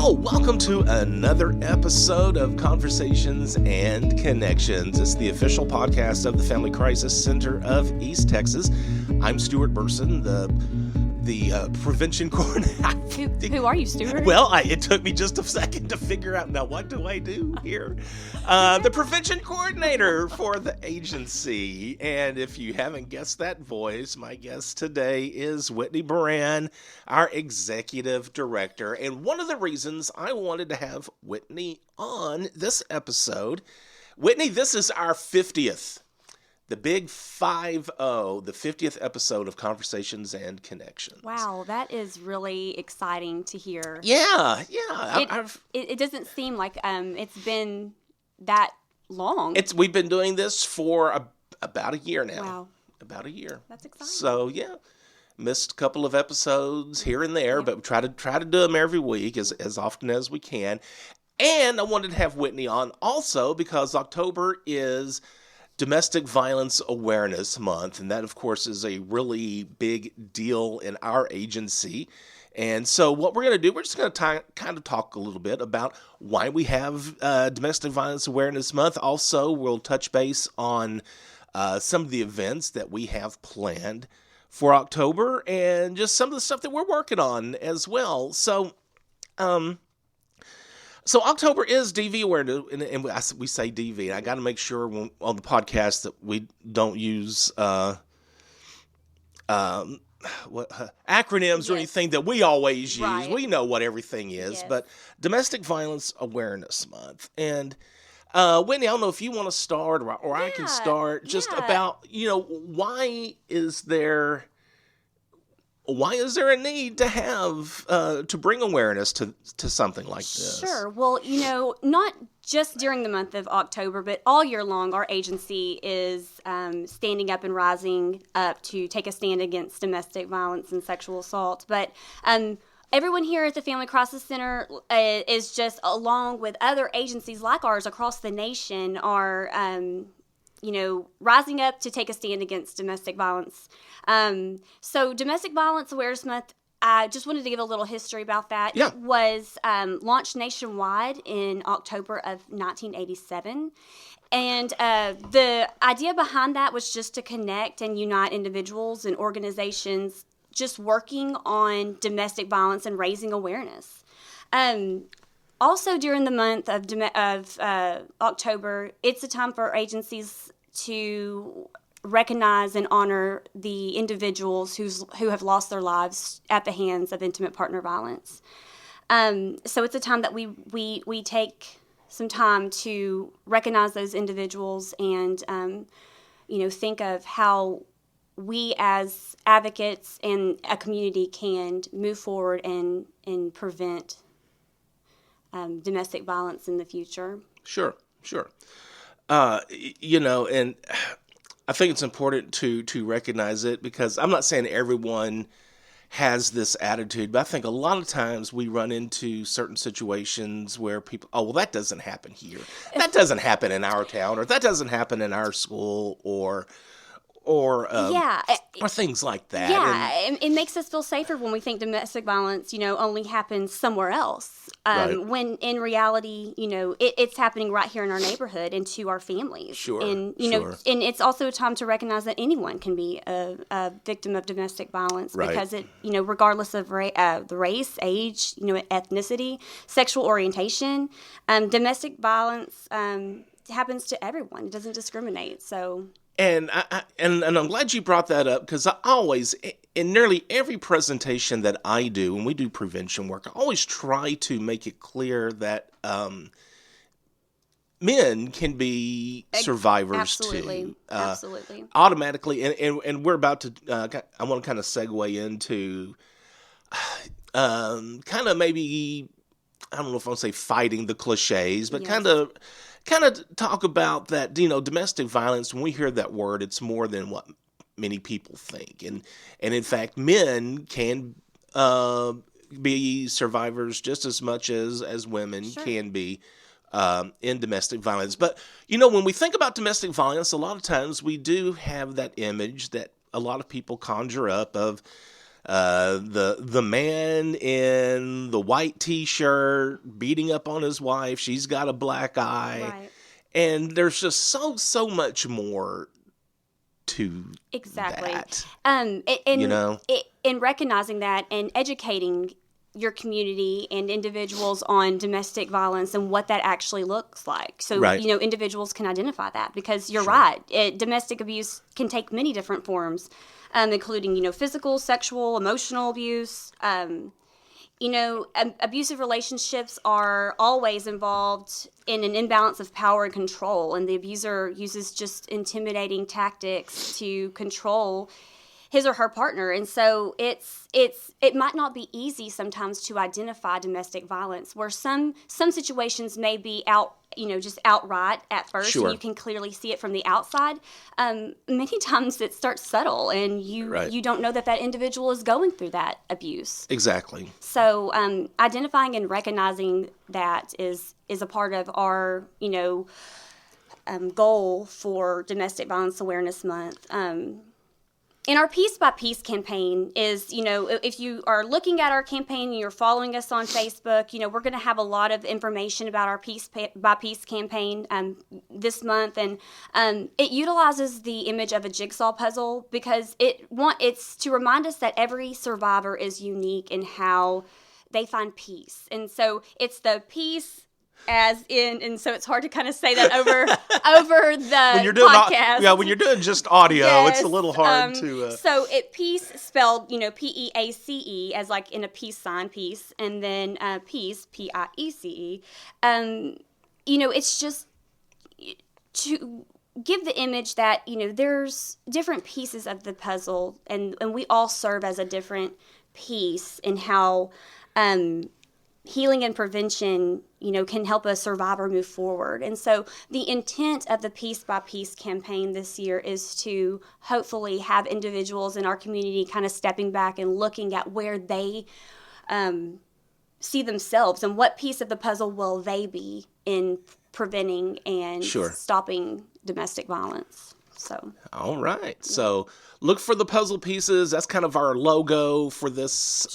Well, welcome to another episode of Conversations and Connections. It's the official podcast of the Family Crisis Center of East Texas. I'm Stuart Burson, the prevention coordinator. Who are you, Stuart? Well, it took me just a second to figure out, now what do I do here? The prevention coordinator for the agency. And if you haven't guessed that voice, my guest today is Whitney Burran, our Executive Director. And one of the reasons I wanted to have Whitney on this episode, Whitney, this is our 50th. The big 50, the 50th episode of Conversations and Connections. Wow, that is really exciting to hear. Yeah. It doesn't seem like it's been that long. We've been doing this for about a year now. Wow. About a year. That's exciting. So, yeah. Missed a couple of episodes here and there, but we try to do them every week as often as we can. And I wanted to have Whitney on also because October is Domestic Violence Awareness Month, and that, of course, is a really big deal in our agency. And so what we're going to do, we're just going to kind of talk a little bit about why we have Domestic Violence Awareness Month. Also, we'll touch base on some of the events that we have planned for October and just some of the stuff that we're working on as well. So October is DV awareness, and we say DV. I got to make sure on the podcast that we don't use acronyms or anything that we always use. Right. We know what everything is, Yes. But Domestic Violence Awareness Month. And Whitney, I don't know if you want to start or I can start just about, why is there a need to have to bring awareness to something like this? Sure. Well, not just during the month of October, but all year long, our agency is standing up and rising up to take a stand against domestic violence and sexual assault. But everyone here at the Family Crisis Center is just, along with other agencies like ours across the nation, are rising up to take a stand against domestic violence. So Domestic Violence Awareness Month, I just wanted to give a little history about that. Yeah. It was launched nationwide in October of 1987. And the idea behind that was just to connect and unite individuals and organizations just working on domestic violence and raising awareness. Also, during the month of October, it's a time for agencies to recognize and honor the individuals who have lost their lives at the hands of intimate partner violence. So it's a time that we take some time to recognize those individuals and think of how we as advocates and a community can move forward and prevent domestic violence in the future. Sure. And I think it's important to recognize it because I'm not saying everyone has this attitude, but I think a lot of times we run into certain situations where people, that doesn't happen here. That doesn't happen in our town, or that doesn't happen in our school, or things like that. Yeah, it makes us feel safer when we think domestic violence, only happens somewhere else. Right. When in reality, it's happening right here in our neighborhood and to our families. Sure. And sure. And it's also a time to recognize that anyone can be a victim of domestic violence, Right. because it, regardless of the race, age, ethnicity, sexual orientation, domestic violence happens to everyone. It doesn't discriminate. So. And I'm glad you brought that up because I always, in nearly every presentation that I do, when we do prevention work, I always try to make it clear that men can be survivors too. Absolutely. Automatically, and we're about to, I want to kind of segue into kind of maybe, I don't know if I want to say fighting the cliches, but Yes. kind of talk about that, domestic violence. When we hear that word, it's more than what many people think. And in fact, men can be survivors just as much as women Sure. can be in domestic violence. But, when we think about domestic violence, a lot of times we do have that image that a lot of people conjure up of the man in the white T-shirt beating up on his wife. She's got a black eye. Right. And there's just so much more to Exactly. that. In recognizing that and educating your community and individuals on domestic violence and what that actually looks like. So, Right. Individuals can identify that, because you're right. Domestic abuse can take many different forms, including, physical, sexual, emotional abuse. Abusive relationships are always involved in an imbalance of power and control, and the abuser uses just intimidating tactics to control his or her partner. And so it might not be easy sometimes to identify domestic violence, where some situations may be just outright at first, Sure. and you can clearly see it from the outside. Many times it starts subtle, and you don't know that individual is going through that abuse. Exactly. So identifying and recognizing that is a part of our goal for Domestic Violence Awareness Month. And our Piece by Piece campaign is, if you are looking at our campaign and you're following us on Facebook, we're going to have a lot of information about our Piece by Piece campaign this month. And it utilizes the image of a jigsaw puzzle, because it's to remind us that every survivor is unique in how they find peace. And so it's the peace as in, and so it's hard to kind of say that over the When you're doing podcast. when you're doing just audio, Yes, it's a little hard to. So peace spelled, PEACE, as like in a peace sign, peace, and then peace, PIECE. It's just to give the image that there's different pieces of the puzzle, and we all serve as a different piece in how healing and prevention, can help a survivor move forward. And so the intent of the Piece by Piece campaign this year is to hopefully have individuals in our community kind of stepping back and looking at where they see themselves, and what piece of the puzzle will they be in preventing and stopping domestic violence. So. All right. So look for the puzzle pieces. That's kind of our logo for this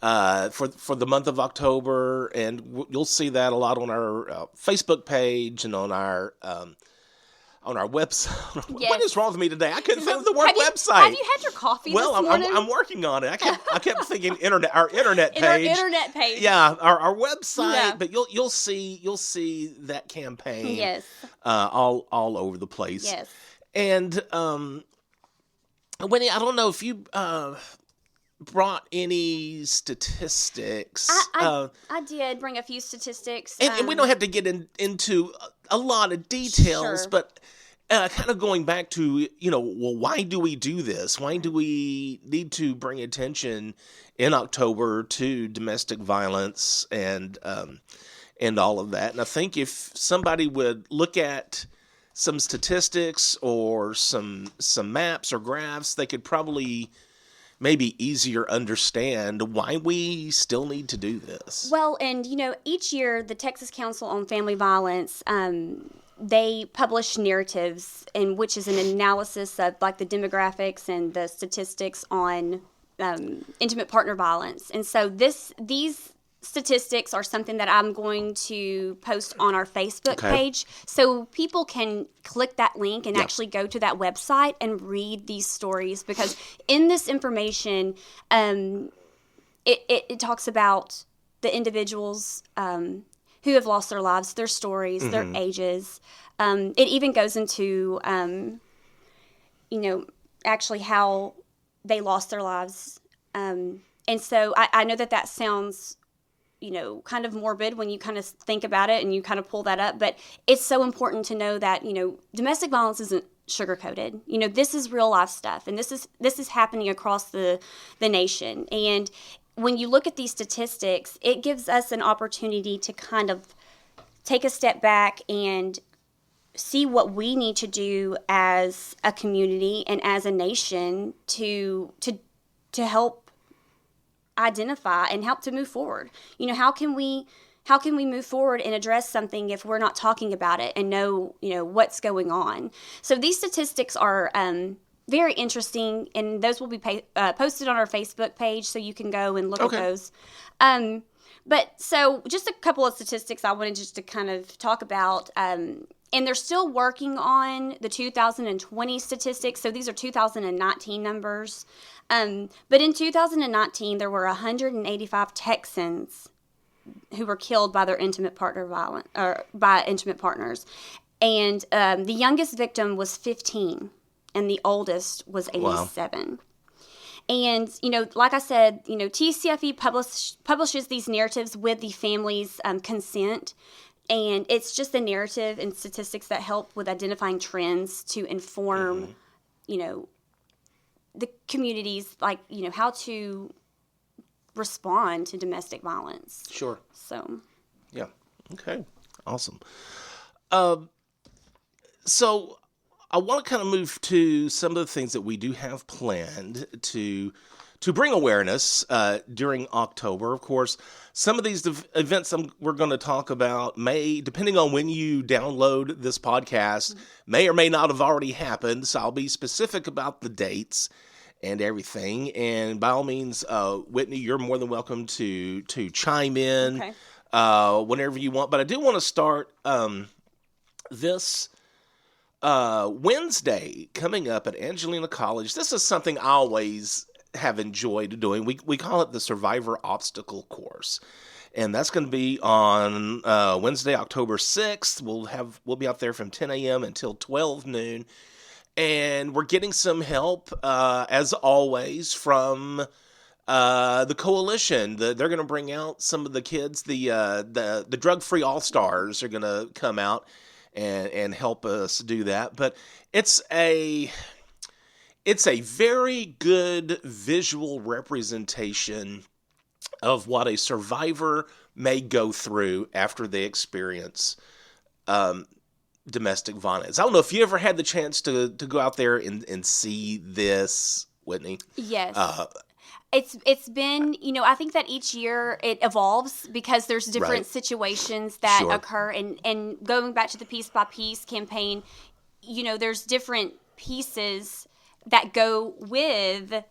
for the month of October, and you'll see that a lot on our Facebook page and on our website. Yes. What is wrong with me today? I couldn't think of the word website. Have you had your coffee this morning? I'm working on it. I kept thinking our internet page. Our internet page. Yeah, our website. Yeah. But you'll see that campaign. Yes. All over the place. Yes. And Winnie, I don't know if you brought any statistics. I did bring a few statistics. And we don't have to get into a lot of details, but kind of going back to, why do we do this? Why do we need to bring attention in October to domestic violence and all of that? And I think if somebody would look at some statistics or some maps or graphs, they could probably maybe easier understand why we still need to do this. Well, and each year the Texas Council on Family Violence, they publish narratives, and which is an analysis of like the demographics and the statistics on intimate partner violence. And so these statistics are something that I'm going to post on our Facebook page, so people can click that link and actually go to that website and read these stories, because in this information, it talks about the individuals who have lost their lives, their stories, their ages. It even goes into, actually how they lost their lives. And so I know that sounds kind of morbid when you kind of think about it and you kind of pull that up. But it's so important to know that, domestic violence isn't sugar-coated. This is real life stuff, and this is happening across the nation. And when you look at these statistics, it gives us an opportunity to kind of take a step back and see what we need to do as a community and as a nation to help identify and help to move forward. How can we move forward and address something if we're not talking about it and know what's going on? So these statistics are very interesting, and those will be posted on our Facebook page, so you can go and look at those. But so just a couple of statistics I wanted just to kind of talk about. And they're still working on the 2020 statistics. So these are 2019 numbers. But in 2019, there were 185 Texans who were killed by their intimate partner or by intimate partners. And the youngest victim was 15, and the oldest was 87. Wow. And, like I said, TCFE publishes these narratives with the family's consent. And it's just the narrative and statistics that help with identifying trends to inform, the communities, like, how to respond to domestic violence. Sure. So. Yeah. Okay. Awesome. So I want to kind of move to some of the things that we do have planned to bring awareness during October. Of course, some of these events we're going to talk about may, depending on when you download this podcast, may or may not have already happened. So I'll be specific about the dates and everything. And by all means, Whitney, you're more than welcome to chime in whenever you want. But I do want to start this Wednesday coming up at Angelina College. This is something I always have enjoyed doing. We call it the Survivor Obstacle Course, and that's going to be on Wednesday, October 6th. We'll be out there from 10 a.m. until 12 noon, and we're getting some help as always from the coalition. They're going to bring out some of the kids. The Drug-Free All-Stars are going to come out and help us do that. But it's a very good visual representation of what a survivor may go through after they experience domestic violence. I don't know if you ever had the chance to go out there and see this, Whitney. Yes. It's been, I think that each year it evolves because there's different situations that occur. And going back to the Piece by Piece campaign, there's different pieces that go with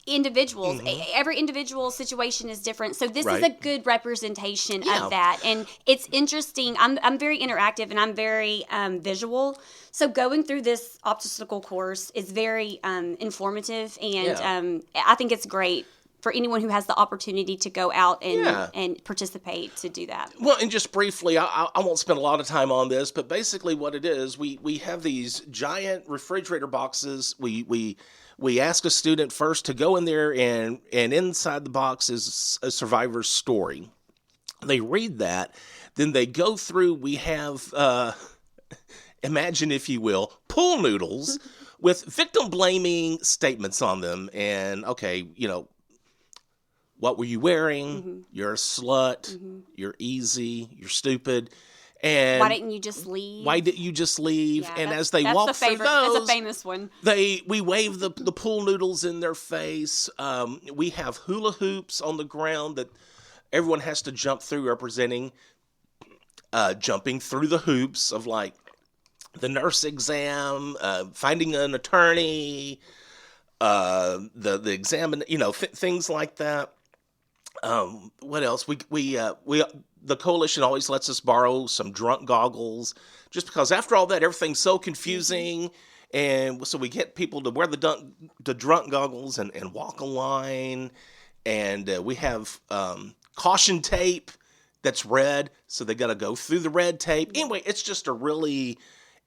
individuals. Every individual situation is different. So this is a good representation of that. And it's interesting. I'm very interactive and I'm very visual. So going through this obstacle course is very informative. And I think it's great for anyone who has the opportunity to go out and participate to do that. Well, and just briefly, I won't spend a lot of time on this, but basically what it is, we have these giant refrigerator boxes. We ask a student first to go in there, and inside the box is a survivor's story. They read that, then they go through. We have, imagine if you will, pool noodles with victim-blaming statements on them. And, what were you wearing? You're a slut. You're easy. You're stupid. And why didn't you just leave? Yeah, and as they walk through those, that's a famous one. We wave the pool noodles in their face. We have hula hoops on the ground that everyone has to jump through, representing jumping through the hoops of like the nurse exam, finding an attorney, the exam, things like that. What else? The coalition always lets us borrow some drunk goggles, just because after all that, everything's so confusing. And so we get people to wear the drunk goggles and walk a line. And we have caution tape that's red, so they got to go through the red tape. Anyway, it's just a really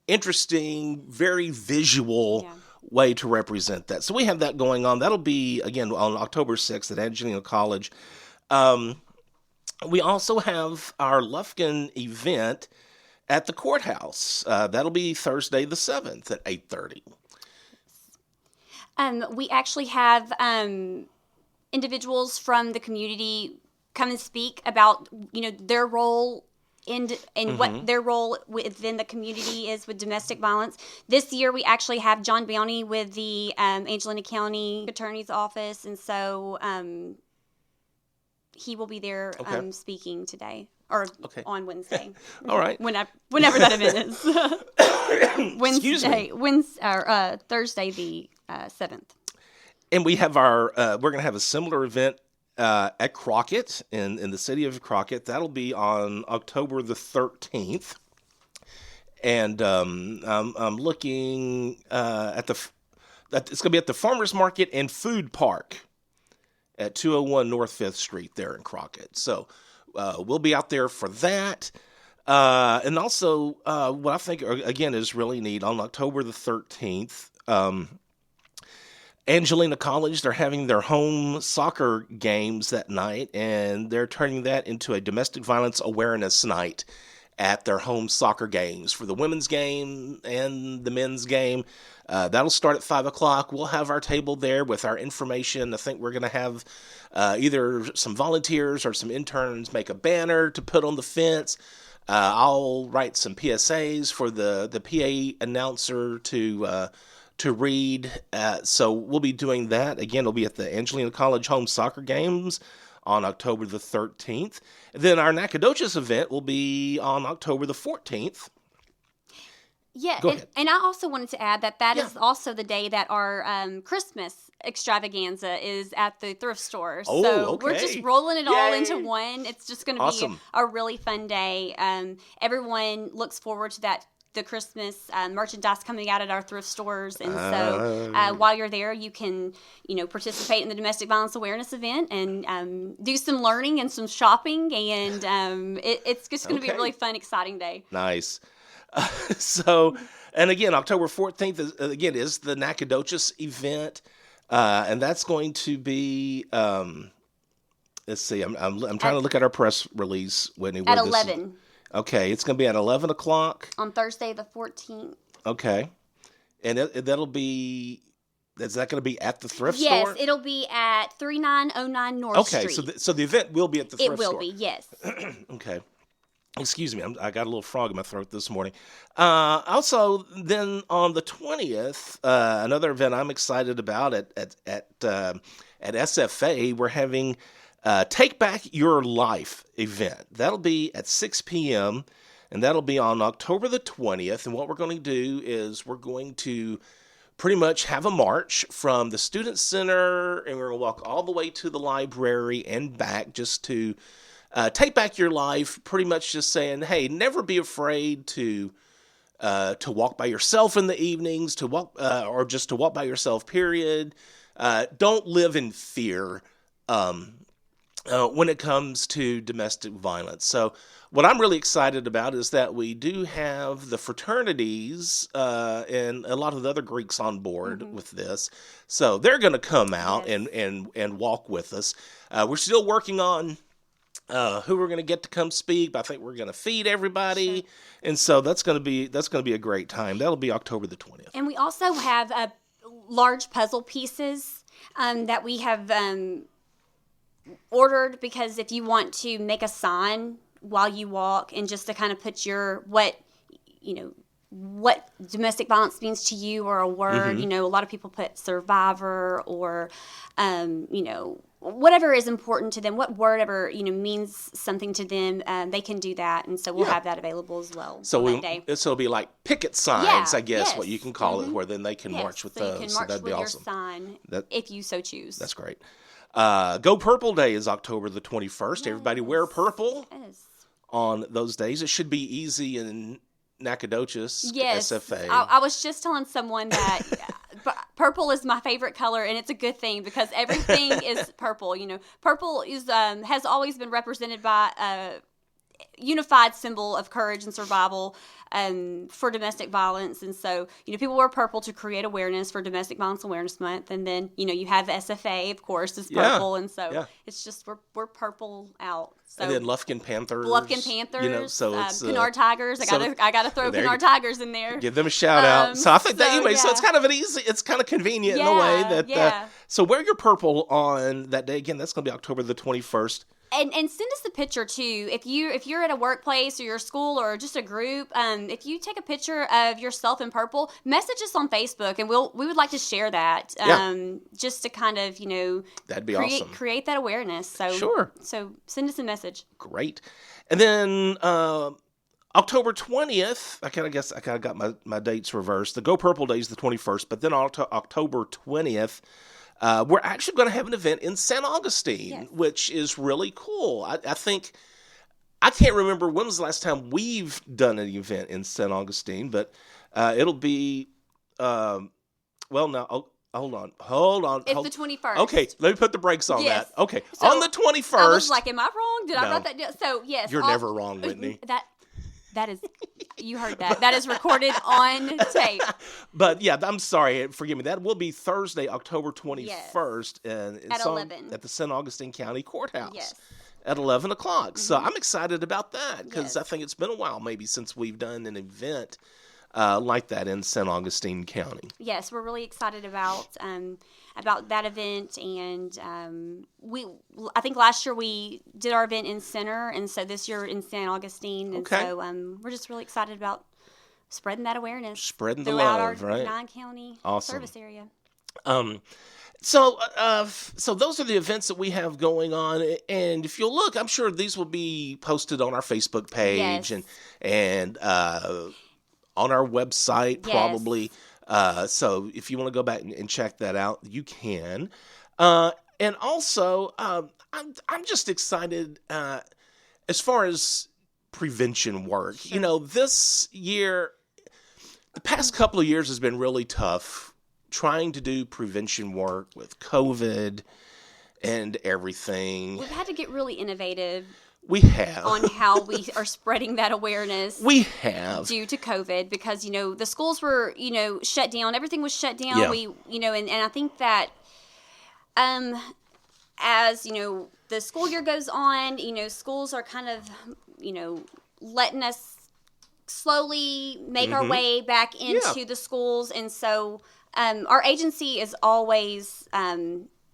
interesting, very visual way to represent that. So we have that going on. That'll be, again, on October 6th at Angelina College. We also have our Lufkin event at the courthouse. That'll be Thursday the 7th at 8:30. We actually have individuals from the community come and speak about, their role and what their role within the community is with domestic violence. This year, we actually have John Bounty with the Angelina County Attorney's Office, and so he will be there speaking today. or Okay. on Wednesday. All right. Whenever that event is. Excuse me. Thursday the 7th. And we have our, we're going to have a similar event at Crockett in the city of Crockett. That'll be on October the 13th. And I'm looking at it's going to be at the Farmers Market and Food Park at 201 North 5th Street there in Crockett. So we'll be out there for that. And also, what I think, again, is really neat, on October the 13th, Angelina College, they're having their home soccer games that night, and they're turning that into a domestic violence awareness night at their home soccer games for the women's game and the men's game. That'll start at 5 o'clock. We'll have our table there with our information. I think we're going to have either some volunteers or some interns make a banner to put on the fence. I'll write some PSAs for the PA announcer to read. So we'll be doing that. Again, it'll be at the Angelina College home soccer games on October the 13th. Then our Nacogdoches event will be on October the 14th. Yeah, Go ahead. And I also wanted to add that is also the day that our Christmas extravaganza is at the thrift store. Oh, so okay. we're just rolling it all Yay. into one. It's just going to Awesome. be a really fun day. Everyone looks forward to the Christmas merchandise coming out at our thrift stores. And so while you're there, you can, participate in the domestic violence awareness event and do some learning and some shopping. And it's just going to be a really fun, exciting day. Nice. So, and again, October 14th is the Nacogdoches event. And that's going to be, let's see, I'm trying to look at our press release, Whitney. At 11. Okay, it's going to be at 11 o'clock. On Thursday the 14th. Okay. And that'll be, is that going to be at the thrift store? Yes, it'll be at 3909 North Street. Okay, so the event will be at the thrift store. It will be, yes. Okay. Excuse me, I got a little frog in my throat this morning. Also, then on the 20th, another event I'm excited about at SFA, we're having Take Back Your Life event. That'll be at 6 p.m., and that'll be on October the 20th. And what we're going to do is we're going to pretty much have a march from the Student Center, and we're going to walk all the way to the library and back just to take back your life, pretty much just saying, hey, never be afraid to walk by yourself in the evenings, to walk or just to walk by yourself, period. Don't live in fear when it comes to domestic violence. So what I'm really excited about is that we do have the fraternities and a lot of the other Greeks on board with this. So they're going to come out and walk with us. We're still working on who we're going to get to come speak, but I think we're going to feed everybody. Sure. And so that's going to be a great time. That'll be October the 20th. And we also have large puzzle pieces that we have ordered, because if you want to make a sign while you walk and just to kind of put what domestic violence means to you, or a word, a lot of people put survivor or, whatever is important to them, what word ever, means something to them, they can do that. And so we'll have that available as well. So that day. It'll be like picket signs, I guess, what you can call it, where then they can march with those. You can so march that'd be with awesome. your sign if you so choose. That's great. Go Purple Day is October the 21st. Yes. Everybody wear purple on those days. It should be easy in Nacogdoches, SFA. I was just telling someone that purple is my favorite color, and it's a good thing because everything is purple. Purple is has always been represented by a unified symbol of courage and survival for domestic violence. And so, people wear purple to create awareness for Domestic Violence Awareness Month. And then, you have SFA, of course, is purple. And so it's just, we're purple out. So, and then Lufkin Panthers. So it's Canard Tigers. I gotta throw Canard Tigers in there. Give them a shout out. So I think that anyway. So it's kind of it's kind of convenient in a way that. So wear your purple on that day. Again, that's going to be October the 21st. And send us a picture too. If you're at a workplace or your school or just a group, if you take a picture of yourself in purple, message us on Facebook, and we would like to share that. Just to kind of that'd be awesome. Create that awareness. So sure. So send us a message. Great. And then October 20th, I kind of got my dates reversed. The Go Purple Day is the 21st, but then October 20th. We're actually going to have an event in St. Augustine, which is really cool. I think, I can't remember when was the last time we've done an event in St. Augustine, but it'll be, hold on. It's the 21st. Okay, let me put the brakes on that. Okay, so on the 21st. I was like, am I wrong? Did I write that down? So, yes. You're never wrong, Whitney. That is, you heard that. That is recorded on tape. But yeah, I'm sorry. Forgive me. That will be Thursday, October 21st. And it's at 11. At the St. Augustine County Courthouse. Yes. At 11 o'clock. So I'm excited about that because I think it's been a while maybe since we've done an event like that in St. Augustine County. Yes, we're really excited about that event, and I think last year we did our event in Center, and so this year in St. Augustine, and so we're just really excited about spreading that awareness, spreading the throughout love, our right? 9-county service area. So those are the events that we have going on, and if you'll look, I'm sure these will be posted on our Facebook page and on our website probably. So if you want to go back and check that out, you can. And also, I'm just excited as far as prevention work. Sure. This year, the past couple of years has been really tough trying to do prevention work with COVID and everything. We've had to get really innovative. We have. On how we are spreading that awareness. We have. Due to COVID, because, the schools were, shut down. Everything was shut down. Yeah. And I think that as, the school year goes on, schools are kind of, letting us slowly make our way back into the schools. And so our agency is always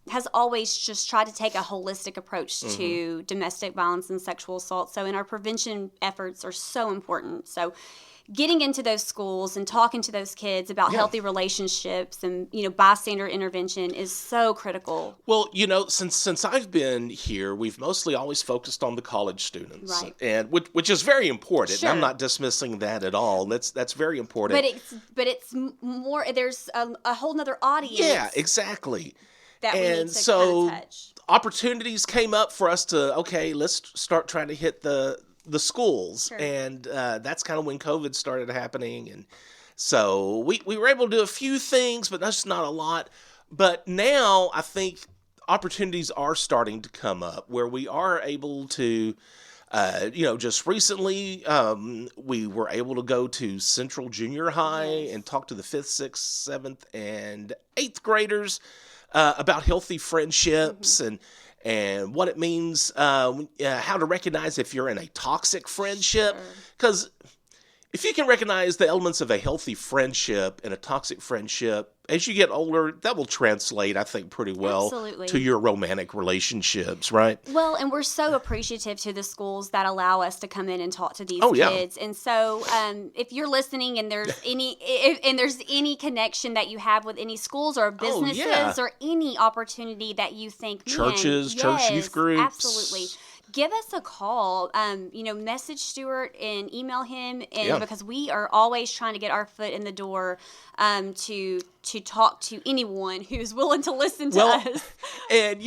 has always just tried to take a holistic approach to domestic violence and sexual assault. So, and our prevention efforts are so important. So, getting into those schools and talking to those kids about healthy relationships and, bystander intervention is so critical. Well, since I've been here, we've mostly always focused on the college students, right? And which is very important. Sure. I'm not dismissing that at all. That's very important. But it's more. There's a whole nother audience. Yeah, exactly. That we need to kind of touch. Opportunities came up for us to, let's start trying to hit the schools. Sure. And that's kind of when COVID started happening. And so we were able to do a few things, but that's not a lot. But now I think opportunities are starting to come up where we are able to, just recently we were able to go to Central Junior High and talk to the 5th, 6th, 7th, and 8th graders about healthy friendships and what it means, how to recognize if you're in a toxic friendship. Because if you can recognize the elements of a healthy friendship and a toxic friendship, as you get older, that will translate, I think, pretty well to your romantic relationships, right? Well, and we're so appreciative to the schools that allow us to come in and talk to these kids. And so, if you're listening and there's any connection that you have with any schools or businesses or any opportunity that you think, churches, church youth groups, absolutely. Give us a call, message Stuart and email him, because we are always trying to get our foot in the door to talk to anyone who's willing to listen to us. And,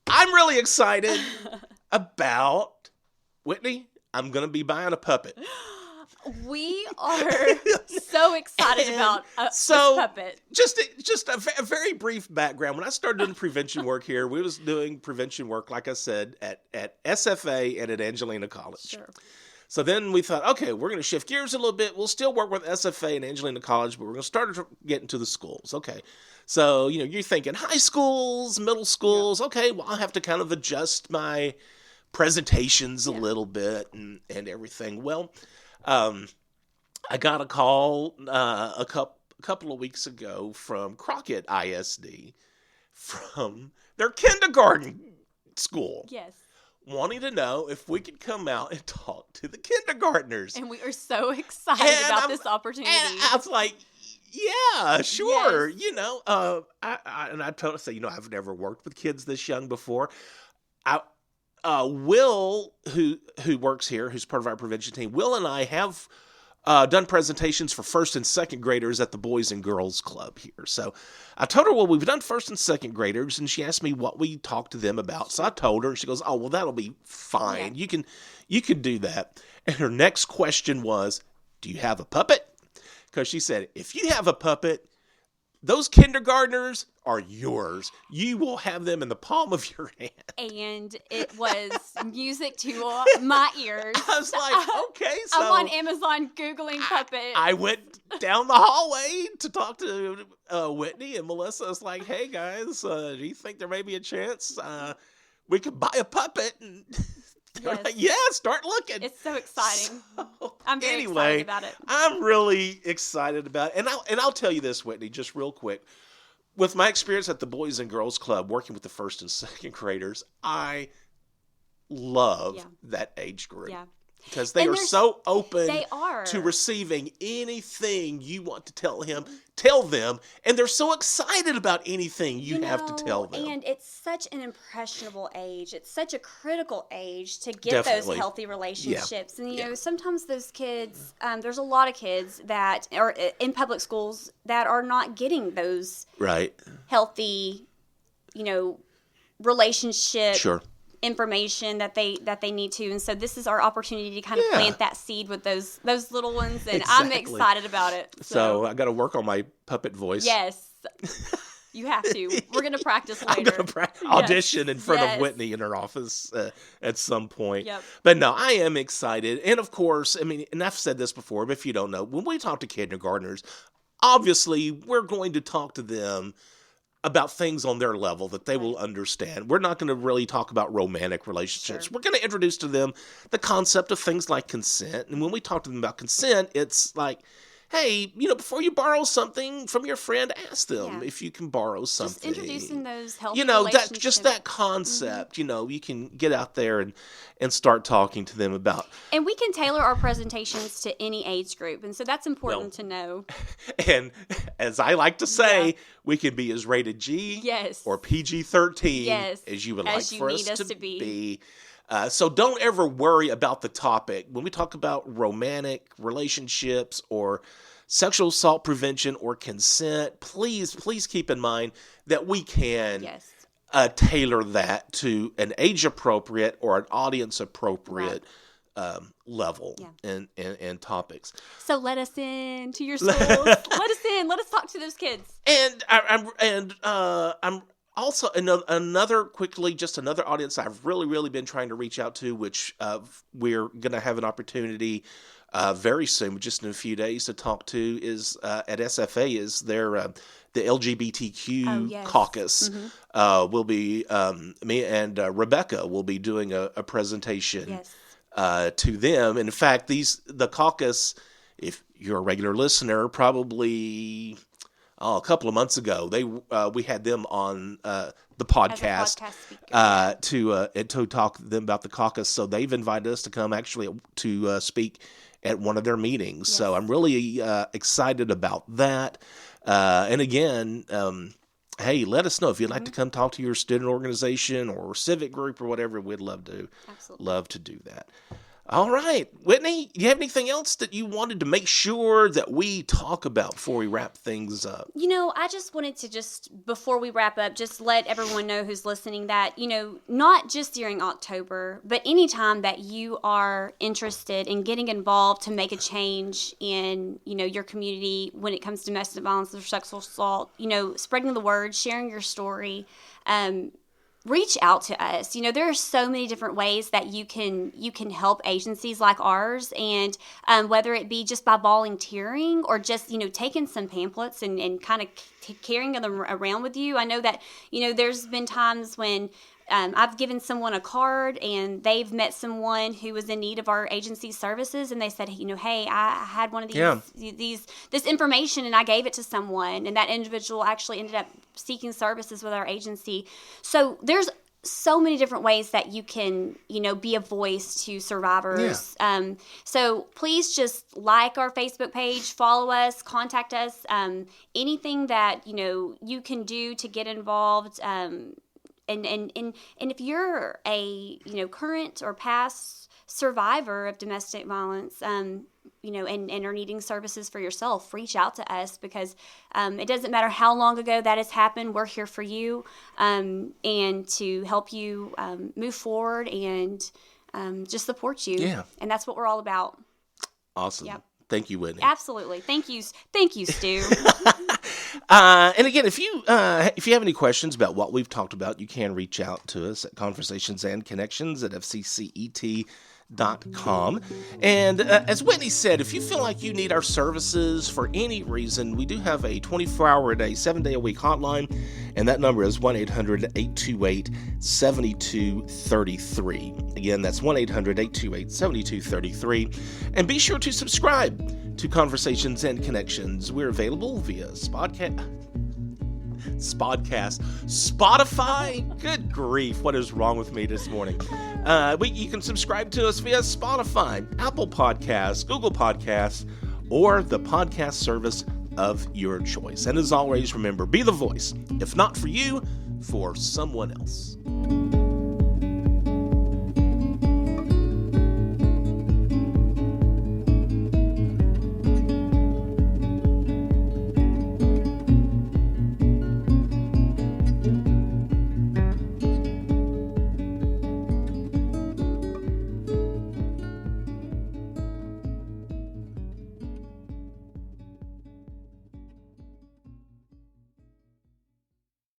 I'm really excited about, Whitney, I'm going to be buying a puppet. We are so excited about this puppet. Just a very brief background. When I started doing prevention work here, we was doing prevention work, like I said, at SFA and at Angelina College. Sure. So then we thought, okay, we're going to shift gears a little bit. We'll still work with SFA and Angelina College, but we're going to start getting to the schools. Okay. So, you're thinking high schools, middle schools. Yeah. Okay, well, I'll have to kind of adjust my presentations a little bit and everything. Well, I got a call a couple of weeks ago from Crockett ISD from their kindergarten school. Yes. Wanting to know if we could come out and talk to the kindergartners. And we are so excited about this opportunity. And I was like, yeah, sure. Yes. I told her, say, I've never worked with kids this young before. Will, who works here, who's part of our prevention team, Will and I have done presentations for first and second graders at the Boys and Girls Club here. So I told her, well, we've done first and second graders, and she asked me what we talked to them about. So I told her, and she goes, oh, well, that'll be fine. Yeah. You can do that. And her next question was, do you have a puppet? Because she said, if you have a puppet, those kindergartners are yours. You will have them in the palm of your hand. And it was music to my ears. I was like, okay, so I'm on Amazon Googling puppet. I went down the hallway to talk to Whitney, and Melissa was like, hey guys, do you think there may be a chance we could buy a puppet? And they're like, yeah, start looking. It's so exciting. So, I'm very excited about it. I'm really excited about it. And I'll tell you this, Whitney, just real quick. With my experience at the Boys and Girls Club, working with the first and second graders, I love that age group. Yeah. Because they are so open to receiving anything you want to tell them, and they're so excited about anything you have to tell them. And it's such an impressionable age. It's such a critical age to get those healthy relationships. Yeah. And, sometimes those kids, there's a lot of kids that are in public schools that are not getting those healthy, relationship information that they need to, and so this is our opportunity to kind of plant that seed with those little ones, and I'm excited about it. So I got to work on my puppet voice. Yes, you have to. We're gonna practice later. I'm gonna audition in front of Whitney in her office at some point. Yep. But no, I am excited, and of course, and I've said this before, but if you don't know, when we talk to kindergartners, obviously we're going to talk to them about things on their level that they will understand. We're not going to really talk about romantic relationships. Sure. We're going to introduce to them the concept of things like consent. And when we talk to them about consent, it's like, hey, before you borrow something from your friend, ask them if you can borrow something. Just introducing those healthy relationships. That concept, you can get out there and start talking to them about. And we can tailor our presentations to any age group. And so that's important to know. And as I like to say, we can be as rated G or PG-13 as you would like for us to be. So don't ever worry about the topic. When we talk about romantic relationships or sexual assault prevention or consent, please keep in mind that we can tailor that to an age-appropriate or an audience-appropriate level and topics. So let us in to your schools. Let us in. Let us talk to those kids. And I'm also, another audience I've really, really been trying to reach out to, which we're going to have an opportunity very soon, just in a few days, to talk to, is at SFA, is their the LGBTQ caucus. Mm-hmm. Will be me and Rebecca will be doing a presentation to them. In fact, the caucus, if you're a regular listener, probably a couple of months ago, we had them on the podcast to talk to them about the caucus. So they've invited us to come actually to speak at one of their meetings. Yes. So I'm really excited about that. And again, hey, let us know if you'd like to come talk to your student organization or civic group or whatever. We'd love to do that. All right, Whitney, do you have anything else that you wanted to make sure that we talk about before we wrap things up? I just wanted to before we wrap up, just let everyone know who's listening that, not just during October, but anytime that you are interested in getting involved to make a change in, your community when it comes to domestic violence or sexual assault, spreading the word, sharing your story, reach out to us. There are so many different ways that you can help agencies like ours, and whether it be just by volunteering or just taking some pamphlets and kind of carrying them around with you. I know that there's been times when I've given someone a card and they've met someone who was in need of our agency's services, and they said, hey, I had one of this information and I gave it to someone, and that individual actually ended up seeking services with our agency. So there's so many different ways that you can, be a voice to survivors. Yeah. So please just like our Facebook page, follow us, contact us, anything that, you can do to get involved. And if you're a, current or past survivor of domestic violence, and are needing services for yourself, reach out to us, because it doesn't matter how long ago that has happened. We're here for you, and to help you move forward and just support you. Yeah. And that's what we're all about. Awesome. Yep. Thank you, Whitney. Absolutely. Thank you, Stu. And again, if you have any questions about what we've talked about, you can reach out to us at conversationsandconnections@fccet.com. And as Whitney said, if you feel like you need our services for any reason, we do have a 24-hour-a-day, 7-day-a-week hotline, and that number is 1-800-828-7233. Again, that's 1-800-828-7233. And be sure to subscribe to Conversations and Connections. We're available via Spotify. Good grief, what is wrong with me this morning? You can subscribe to us via Spotify, Apple Podcasts, Google Podcasts, or the podcast service of your choice. And as always, remember, be the voice, if not for you, for someone else.